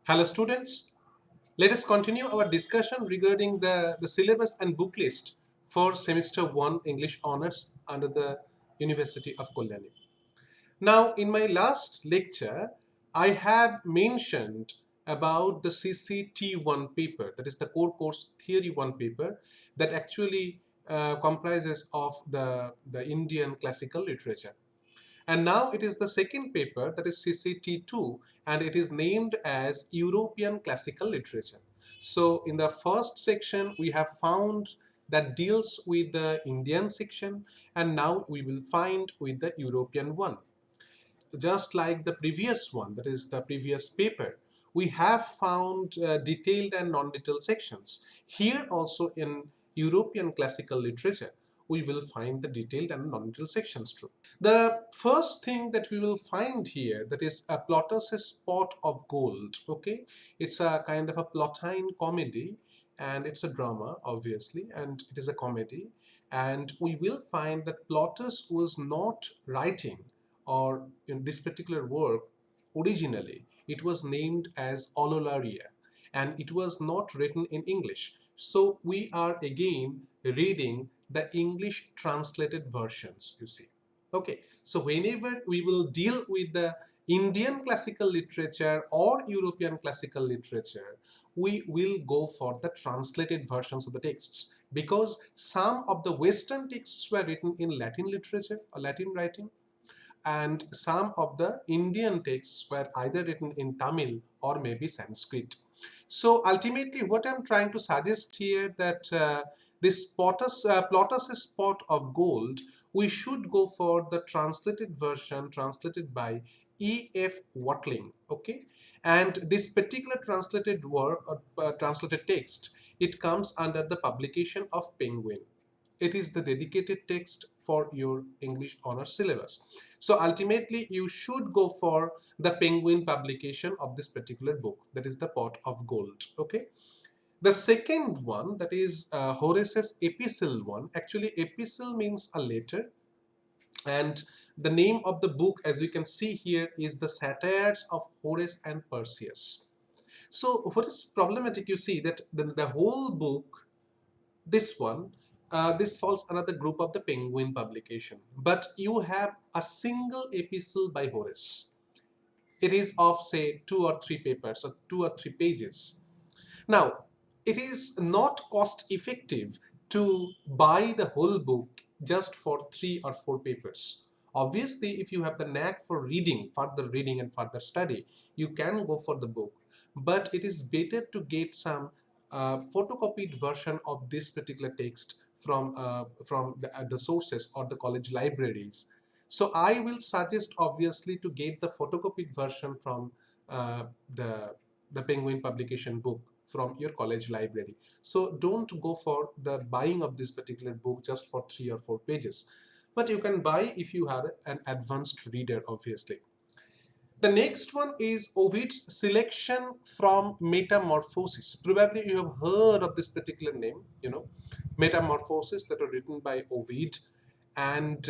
Hello students, let us continue our discussion regarding the syllabus and book list for semester 1 English Honours under the University of Kalyani. Now in my last lecture, I have mentioned about the CC-1 paper, that is the core course theory 1 paper that actually comprises of the Indian classical literature. And now it is the second paper, that is CC-2, and it is named as European Classical Literature. So in the first section, we have found that deals with the Indian section, and now we will find with the European one. Just like the previous one, that is the previous paper, we have found detailed and non-detailed sections. Here also in European classical literature, we will find the detailed and non-detailed sections too. The first thing that we will find here, that is a Plautus' Pot of Gold. Okay, it's a kind of a Plotine comedy, and it's a drama obviously, and it is a comedy. And we will find that Plautus was not writing, or in this particular work originally it was named as Ololaria, and it was not written in English. So we are again reading the English translated versions, you see. Okay, so whenever we will deal with the Indian classical literature or European classical literature, we will go for the translated versions of the texts, because some of the Western texts were written in Latin literature or Latin writing, and some of the Indian texts were either written in Tamil or maybe Sanskrit. So ultimately what I'm trying to suggest here, that this Plautus' Pot of Gold, we should go for the translated version translated by E.F. Watling. Okay, and this particular translated work or translated text, it comes under the publication of Penguin. It is the dedicated text for your English honors syllabus. So ultimately you should go for the Penguin publication of this particular book, that is the Pot of Gold. Okay, the second one, that is Horace's Epistle one. Actually epistle means a letter, and the name of the book, as you can see here, is the Satires of Horace and Persius. So what is problematic, you see that the whole book, this one, this falls another group of the Penguin publication, but you have a single epistle by Horace. It is of say 2 or 3 papers or 2 or 3 pages. Now it is not cost effective to buy the whole book just for 3 or 4 papers. Obviously if you have the knack for reading, further reading and further study, you can go for the book, but it is better to get some photocopied version of this particular text from the sources or the college libraries. So I will suggest obviously to get the photocopied version from uh, the Penguin publication book from your college library. So don't go for the buying of this particular book just for 3 or 4 pages, but you can buy if you are an advanced reader obviously. The next one is Ovid's selection from Metamorphosis. Probably you have heard of this particular name, Metamorphosis, that are written by Ovid. And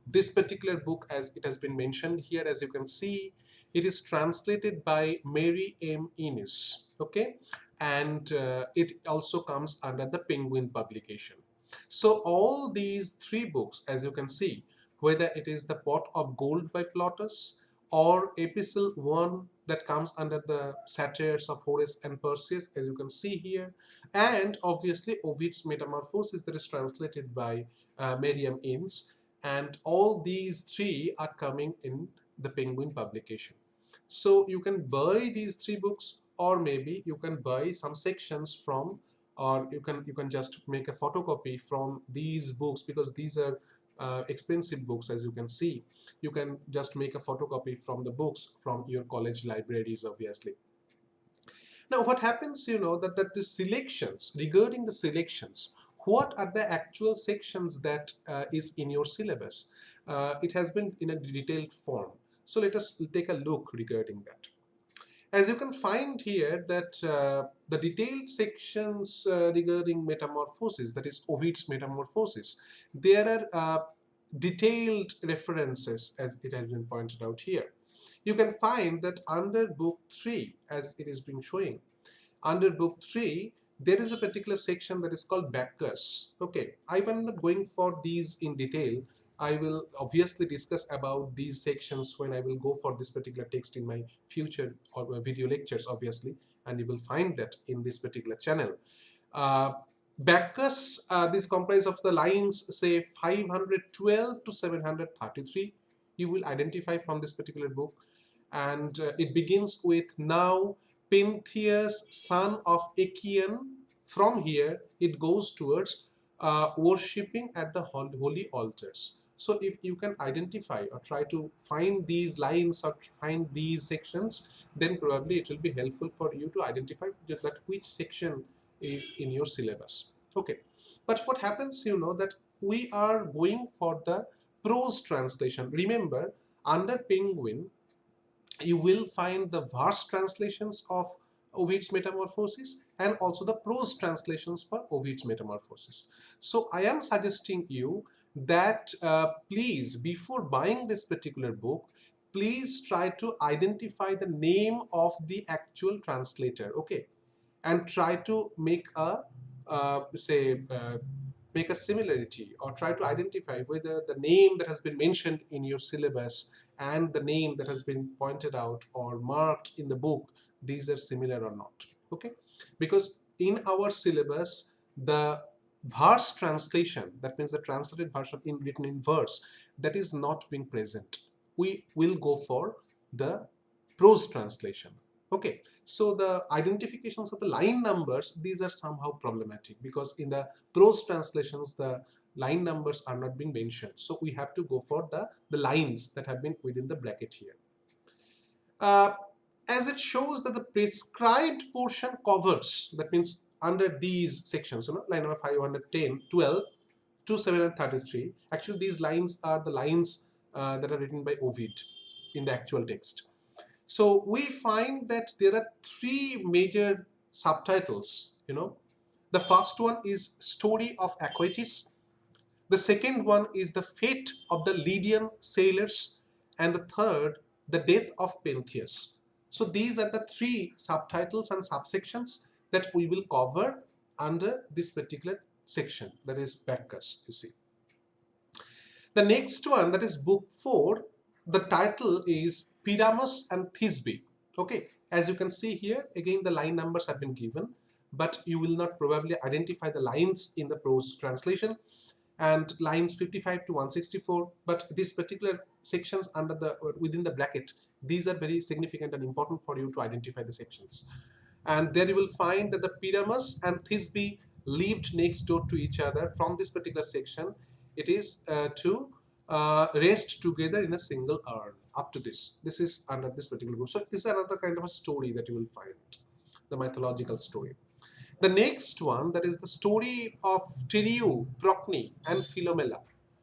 this particular book, as it has been mentioned here, as you can see, it is translated by Mary M. Innes. Okay, and it also comes under the Penguin publication. So all these 3 books, as you can see, whether it is the Pot of Gold by Plautus, or Epistle 1 that comes under the Satires of Horace and Persius, as you can see here, and obviously Ovid's Metamorphosis that is translated by Miriam Innes, and all these 3 are coming in the Penguin publication. So you can buy these 3 books, or maybe you can buy some sections from, or you can just make a photocopy from these books, because these are expensive books. As you can see, you can just make a photocopy from the books from your college libraries obviously. Now what happens, that the selections, regarding the selections, what are the actual sections that is in your syllabus? It has been in a detailed form, so let us take a look regarding that. As you can find here, that the detailed sections regarding Metamorphosis, that is Ovid's Metamorphosis, there are detailed references, as it has been pointed out here. you can find that under book 3, as it is being showing, under book 3, there is a particular section that is called Bacchus. Okay, I am not going for these in detail. I will obviously discuss about these sections when I will go for this particular text in my future or video lectures, obviously, and you will find that in this particular channel. Uh, Bacchus, this comprises of the lines say 512 to 733. You will identify from this particular book, and it begins with now Pentheus, son of Achaean. From here, it goes towards worshipping at the holy altars. So if you can identify or try to find these lines or find these sections, then probably it will be helpful for you to identify that which section is in your syllabus. Okay, but what happens, you know, that we are going for the prose translation. Remember, under Penguin, you will find the verse translations of Ovid's Metamorphosis and also the prose translations for Ovid's Metamorphosis. So I am suggesting you that please, before buying this particular book, please try to identify the name of the actual translator, okay, and try to make a make a similarity or try to identify whether the name that has been mentioned in your syllabus and the name that has been pointed out or marked in the book, these are similar or not. Okay, because in our syllabus, the verse translation, that means the translated version in written in verse, that is not being present. We will go for the prose translation. Okay, so the identifications of the line numbers, these are somehow problematic because in the prose translations the line numbers are not being mentioned. So we have to go for the lines that have been within the bracket here. As it shows that the prescribed portion covers, that means under these sections, you know, line number 510, 12 to 733, actually these lines are the lines that are written by Ovid in the actual text. So we find that there are three major subtitles, you know. The first one is Story of Aquatis. The second one is the fate of the Lydian sailors. And the third, the death of Pentheus. So these are the three subtitles and subsections that we will cover under this particular section, that is Bacchus, you see. The next one, that is book 4, the title is Pyramus and Thisbe. Okay, as you can see here, again the line numbers have been given, but you will not probably identify the lines in the prose translation, and lines 55 to 164, but these particular sections under the within the bracket, these are very significant and important for you to identify the sections. And there you will find that the Pyramus and Thisbe lived next door to each other. From this particular section, it is to rest together in a single urn. Up to this is under this particular group. So this is another kind of a story that you will find, the mythological story. The next one, that is the story of Tirio, Brockney and Philomela.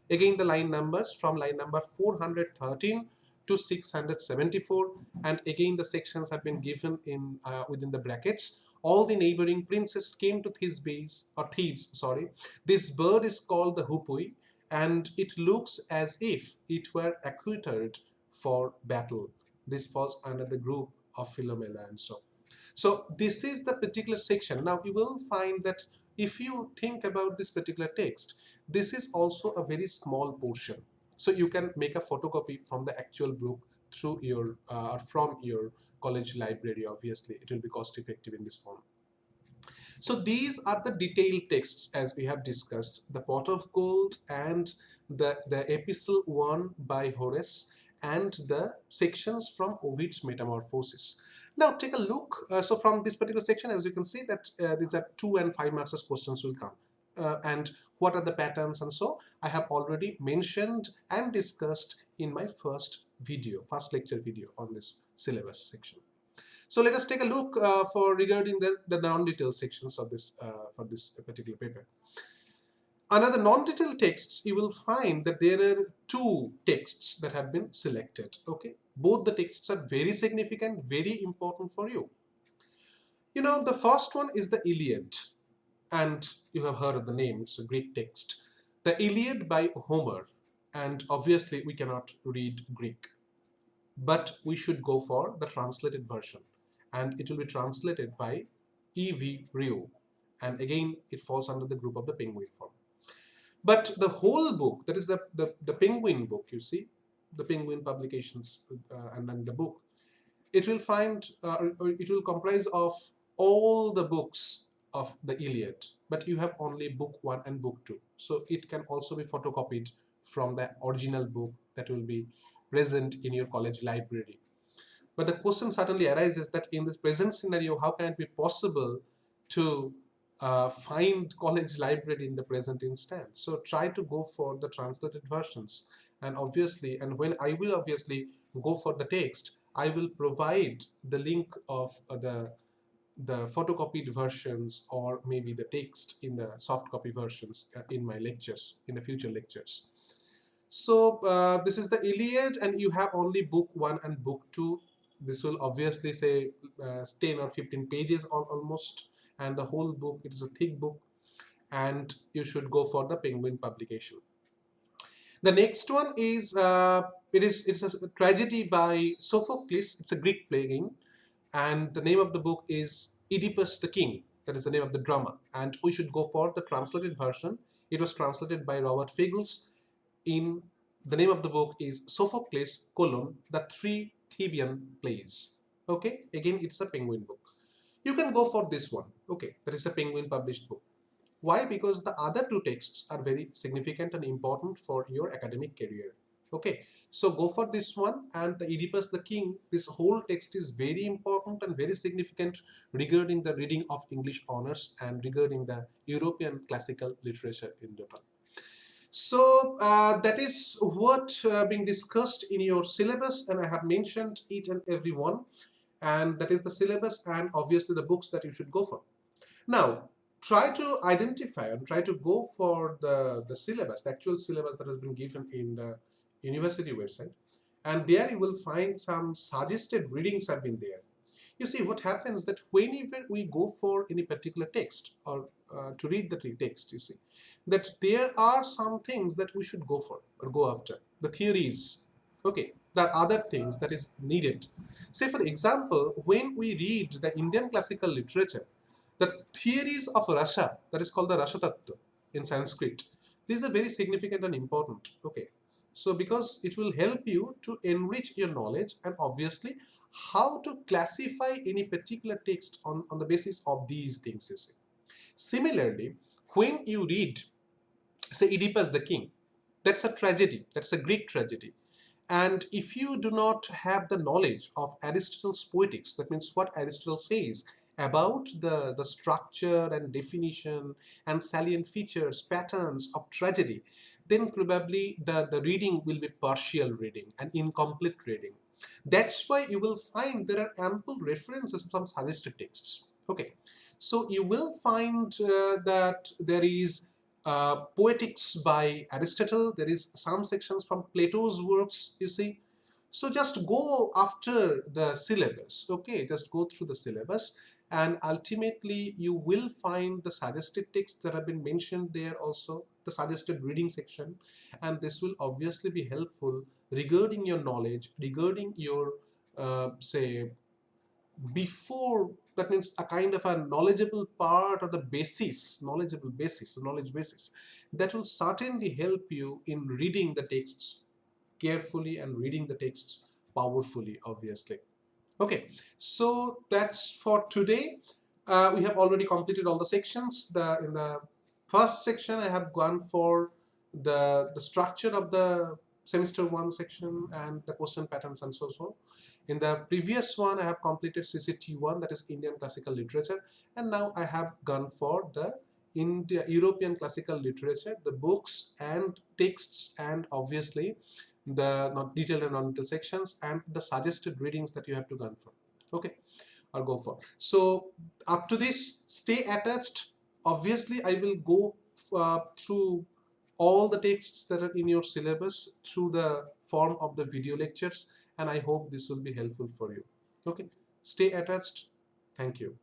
Again the line numbers from line number 413 to 674, and again the sections have been given in within the brackets. All the neighboring princes came to Thebes, sorry. This bird is called the hupui, and it looks as if it were accoutred for battle. This falls under the group of Philomela and so. So this is the particular section. Now you will find that if you think about this particular text, this is also a very small portion. So you can make a photocopy from the actual book through your or from your college library. Obviously, it will be cost effective in this form. So these are the detailed texts as we have discussed, the pot of gold and the Epistle 1 by Horace and the sections from Ovid's Metamorphosis. Now take a look. So from this particular section, as you can see that these are 2 and 5 marks questions will come. And what are the patterns and so I have already mentioned and discussed in my first lecture video on this syllabus section. So let us take a look for regarding the non-detailed sections of this for this particular paper. Another non-detailed texts, you will find that there are 2 texts that have been selected. Okay, both the texts are very significant, very important for you. You know, the first one is the Iliad, and you have heard of the name. It's a Greek text. The Iliad by Homer, and obviously we cannot read Greek. but we should go for the translated version, and it will be translated by E.V. Rio, and again it falls under the group of the Penguin form. But the whole book, that is the Penguin book, you see, the Penguin publications, and then the book, it will find, or it will comprise of all the books of the Iliad, but you have only book 1 and book 2. So it can also be photocopied from the original book that will be present in your college library. But the question certainly arises that in this present scenario, how can it be possible to find college library in the present instance? So try to go for the translated versions. And obviously, and when I will obviously go for the text, I will provide the link of the photocopied versions, or maybe the text in the soft copy versions in my lectures, in the future lectures. So this is the Iliad, and you have only book 1 and book 2. This will obviously say 10 or 15 pages almost, and the whole book, it is a thick book, and you should go for the Penguin publication. The next one is it's a tragedy by Sophocles. It's a Greek play, and the name of the book is Oedipus the King. That is the name of the drama, and we should go for the translated version. It was translated by Robert Fagles. In the name of the book is Sophocles, the Three Theban Plays. Okay, again it's a Penguin book. You can go for this one. Okay, that is a Penguin published book. Why? Because the other two texts are very significant and important for your academic career. Okay, so go for this one, and the Oedipus the King, this whole text is very important and very significant regarding the reading of English honors and regarding the European classical literature in total. So that is what being discussed in your syllabus, and I have mentioned each and every one, and that is the syllabus and obviously the books that you should go for. Now, try to identify and try to go for the syllabus, the actual syllabus that has been given in the university website, and there you will find some suggested readings have been there. You see, what happens that whenever we go for any particular text, or to read the text, you see that there are some things that we should go for or go after, the theories. Okay, there are other things that is needed. Say for example, when we read the Indian classical literature, the theories of Rasha, that is called the Rasha Tattva in Sanskrit, these are very significant and important. Okay, so because it will help you to enrich your knowledge, and obviously how to classify any particular text on the basis of these things, you see. Similarly, when you read, say, Oedipus the King, that's a tragedy, that's a Greek tragedy. And if you do not have the knowledge of Aristotle's poetics, that means what Aristotle says about the structure and definition and salient features, patterns of tragedy, then probably the reading will be partial reading and incomplete reading. That's why you will find there are ample references from suggested texts. Okay, so you will find that there is poetics by Aristotle, there is some sections from Plato's works, you see. So just go after the syllabus, okay, just go through the syllabus, and ultimately you will find the suggested texts that have been mentioned there also, the suggested reading section, and this will obviously be helpful regarding your knowledge, regarding your say, before, that means a kind of a knowledgeable part, or the basis, knowledge basis that will certainly help you in reading the texts carefully and reading the texts powerfully, obviously. Okay, so that's for today. We have already completed all the sections. In the first section I have gone for the structure of the semester 1 section and the question patterns and so. In the previous one I have completed CC-2, that is Indian classical literature, and now I have gone for the European classical literature, the books and texts, and obviously the not detailed and non-detailed sections, and the suggested readings that you have to learn from. Okay, I'll go for. So up to this, stay attached. Obviously I will go through all the texts that are in your syllabus through the form of the video lectures, and I hope this will be helpful for you. Okay, stay attached. Thank you.